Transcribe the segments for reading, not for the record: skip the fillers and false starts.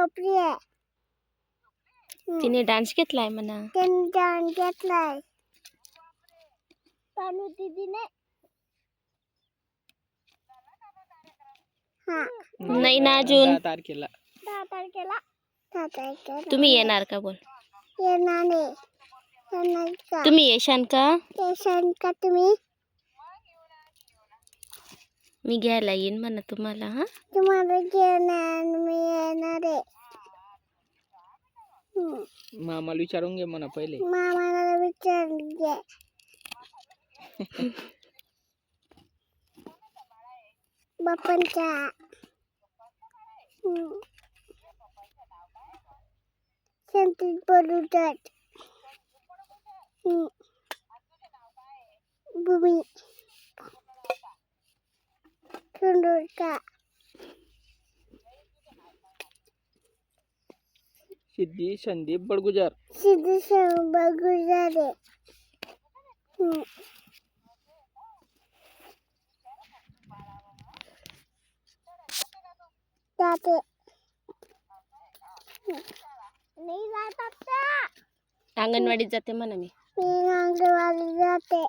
झोपली आहे. तिने डान्स घेतलाय म्हणा. त्यांनी डान्स घेतलाय. तानू दीदीने नाही ना अजून. 10 तारखेला. 10 तारखेला. 10 तारखेला तुम्ही येणार का बोल? येणार नाही. येणार का? तुम्ही येशान का? येशान का तुम्ही? मी घ्यायला येईन म्हणा तुम्हाला. हा तुम्हाला घेणार मी येणार आहे. मामाला विचारून घे म्हणा पहिले. मामाला विचारून घे. बाप्पांचा संतोष बोलूतात. भूमी सुंदरका सिद्धी संदीप बडगुजर. सिद्धी बगुजारे. जाते नाही जात आता. अंगणवाडीत जाते म्हणा मी. मी अंगणवाडी जाते.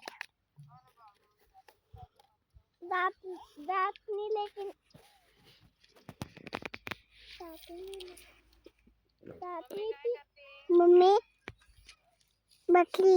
जात नहीं लेकिन जात नहीं थी. मम्मी बकरी